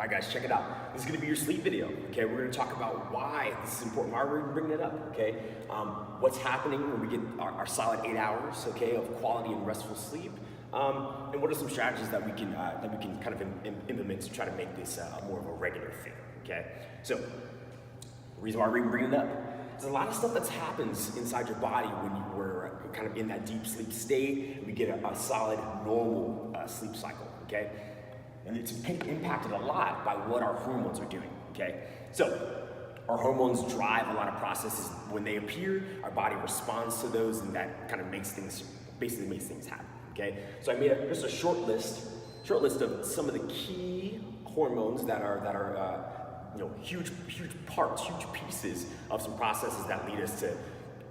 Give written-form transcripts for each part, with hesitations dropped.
All right, guys, check it out. This is gonna be your sleep video, okay? We're gonna talk about why this is important, why we're bringing it up, okay? What's happening when we get our solid 8 hours, okay, of quality and restful sleep, and what are some strategies that we can kind of implement to try to make this more of a regular thing, okay? So, the reason why we're bringing it up, there's a lot of stuff that happens inside your body when you were kind of in that deep sleep state, and we get a solid, normal sleep cycle, okay? And it's impacted a lot by what our hormones are doing, okay? So, our hormones drive a lot of processes. When they appear, our body responds to those, and that kind of basically makes things happen, okay? So I made just a short list of some of the key hormones that are huge parts, huge pieces of some processes that lead us to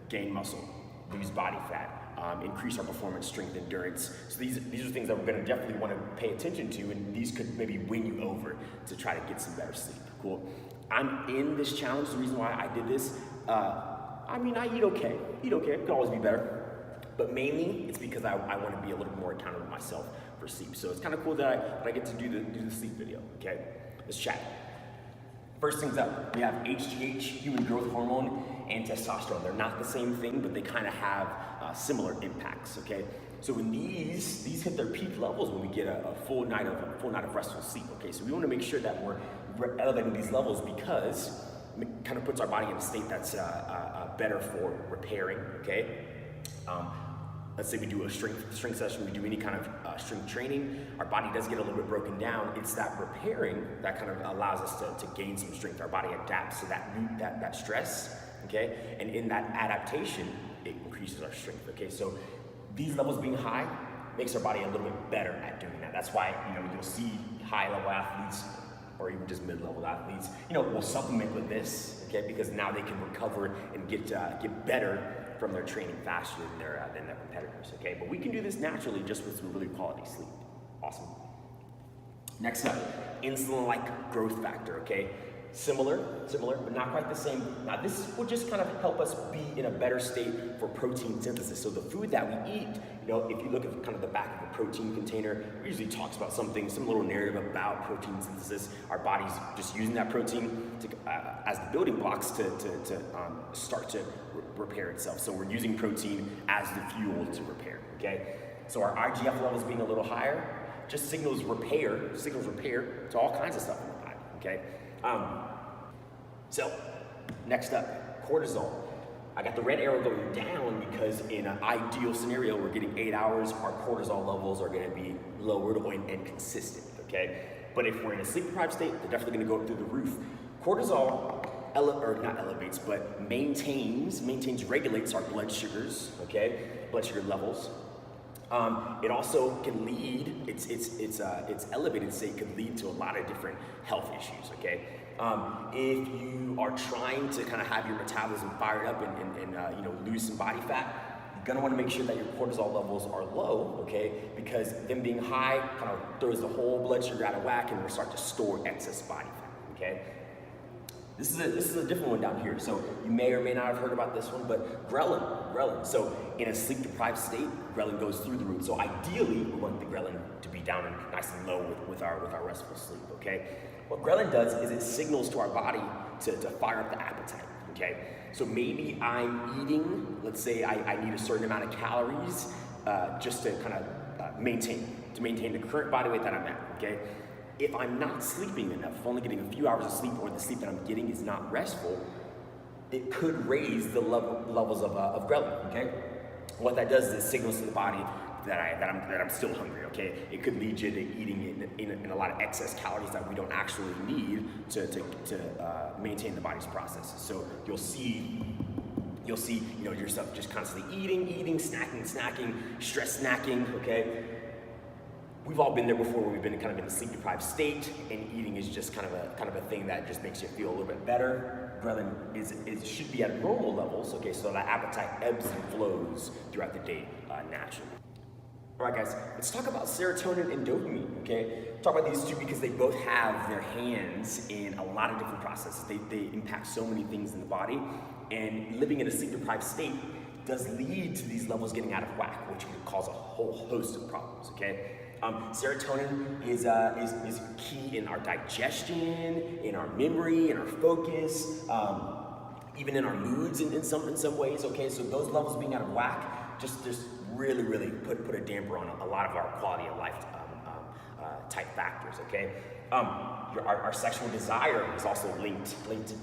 gain muscle, lose body fat, increase our performance, strength, endurance. So these are things that we're gonna definitely wanna pay attention to, and these could maybe win you over to try to get some better sleep, cool? I'm in this challenge. The reason why I did this, I eat okay, it could always be better, but mainly it's because I wanna be a little more accountable to myself for sleep. So it's kind of cool that I get to do the sleep video, okay? Let's chat. First things up, we have HGH, human growth hormone, and testosterone. They're not the same thing, but they kind of have similar impacts, okay? So when these hit their peak levels when we get a full night of restful sleep, okay? So we want to make sure that we're elevating these levels because it kind of puts our body in a state that's better for repairing, okay? Let's say we do a strength session, we do any kind of strength training, our body does get a little bit broken down. It's that repairing that kind of allows us to gain some strength. Our body adapts to that stress, okay? And in that adaptation, it increases our strength, okay? So these levels being high makes our body a little bit better at doing that. That's why, you'll see high-level athletes or even just mid-level athletes, will supplement with this, okay? Because now they can recover and get better from their training faster than their competitors, okay? But we can do this naturally just with some really quality sleep. Awesome. Next up, insulin-like growth factor, okay? Similar, but not quite the same. Now this will just kind of help us be in a better state for protein synthesis. So the food that we eat, if you look at kind of the back of a protein container, it usually talks about some little narrative about protein synthesis. Our body's just using that protein as the building blocks to start to repair itself. So we're using protein as the fuel to repair, okay? So our IGF levels being a little higher just signals repair to all kinds of stuff in the body, okay? So, next up, cortisol. I got the red arrow going down because in an ideal scenario, we're getting 8 hours, our cortisol levels are gonna be lowered and consistent, okay? But if we're in a sleep-deprived state, they're definitely gonna go through the roof. Cortisol, regulates our blood sugars, okay? Blood sugar levels. It also can lead, its elevated state could lead to a lot of different health issues, okay? If you are trying to kind of have your metabolism fired up and lose some body fat, you're gonna wanna make sure that your cortisol levels are low, okay? Because them being high kind of throws the whole blood sugar out of whack and will start to store excess body fat, okay? This is a different one down here. So you may or may not have heard about this one, but ghrelin. So in a sleep-deprived state, ghrelin goes through the roof. So ideally, we want the ghrelin to be down and nice and low with our restful sleep, okay? What ghrelin does is it signals to our body to fire up the appetite, okay? So maybe I'm eating, let's say I need a certain amount of calories just to kind of maintain the current body weight that I'm at, okay? If I'm not sleeping enough, if I'm only getting a few hours of sleep or the sleep that I'm getting is not restful, it could raise the levels of ghrelin, okay? What that does is it signals to the body that I'm still hungry, okay? It could lead you to eating in a lot of excess calories that we don't actually need to maintain the body's processes. So you'll see yourself just constantly eating, snacking, stress snacking, okay? We've all been there before where we've been kind of in a sleep-deprived state, and eating is just kind of a thing that just makes you feel a little bit better. Ghrelin should be at normal levels, okay, so that appetite ebbs and flows throughout the day naturally. All right, guys, let's talk about serotonin and dopamine, okay? Talk about these two because they both have their hands in a lot of different processes. They impact so many things in the body, and living in a sleep-deprived state does lead to these levels getting out of whack, which can cause a whole host of problems, okay? Serotonin is key in our digestion, in our memory, in our focus, even in our moods in some ways, okay? So those levels being out of whack just really put a damper on a lot of our quality of life type factors, okay? Our sexual desire is also linked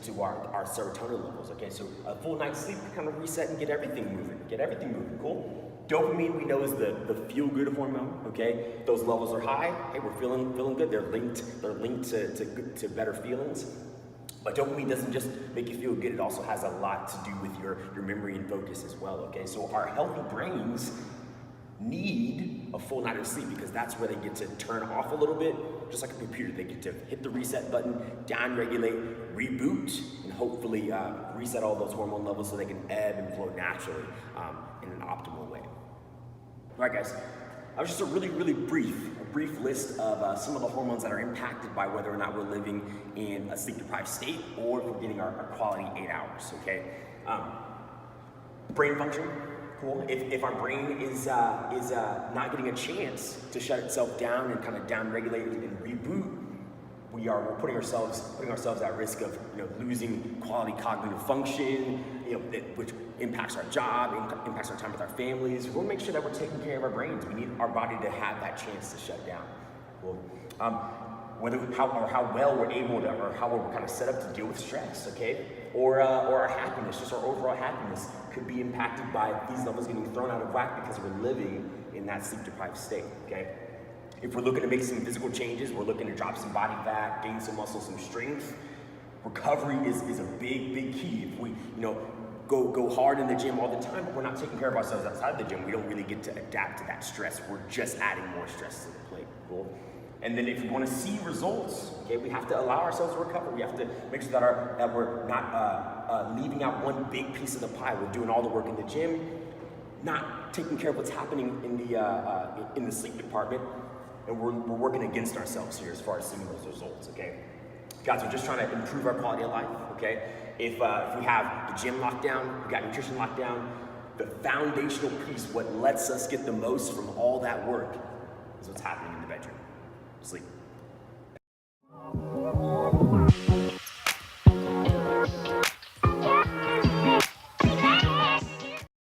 to our serotonin levels, okay? So a full night's sleep can kind of reset and get everything moving, cool? Dopamine, we know, is the feel-good hormone, okay? Those levels are high, hey, we're feeling good. They're linked to better feelings. But dopamine doesn't just make you feel good, it also has a lot to do with your memory and focus as well, okay? So our healthy brains need a full night of sleep because that's where they get to turn off a little bit, just like a computer. They get to hit the reset button, down-regulate, reboot, and hopefully reset all those hormone levels so they can ebb and flow naturally in an optimal way. All right, guys, that was just a really brief list of some of the hormones that are impacted by whether or not we're living in a sleep-deprived state or if we're getting our quality 8 hours, okay? Brain function. Cool. If our brain is not getting a chance to shut itself down and kind of down-regulate and reboot, we're putting ourselves at risk of losing quality cognitive function, which impacts our job, impacts our time with our families. We want to make sure that we're taking care of our brains. We need our body to have that chance to shut down. Cool. How well we're able to, or how we're kind of set up to deal with stress, okay? Or our happiness, just our overall happiness could be impacted by these levels getting thrown out of whack because we're living in that sleep-deprived state, okay? If we're looking to make some physical changes, we're looking to drop some body fat, gain some muscle, some strength, recovery is a big key. If we, go hard in the gym all the time, but we're not taking care of ourselves outside the gym, we don't really get to adapt to that stress. We're just adding more stress to the plate, cool? And then if we want to see results, okay, we have to allow ourselves to recover. We have to make sure that we're not leaving out one big piece of the pie. We're doing all the work in the gym, not taking care of what's happening in the sleep department, and we're working against ourselves here as far as seeing those results, okay? Guys, we're just trying to improve our quality of life, okay? If we have the gym locked down, we got nutrition locked down, the foundational piece, what lets us get the most from all that work is what's happening in the bedroom. Sleep.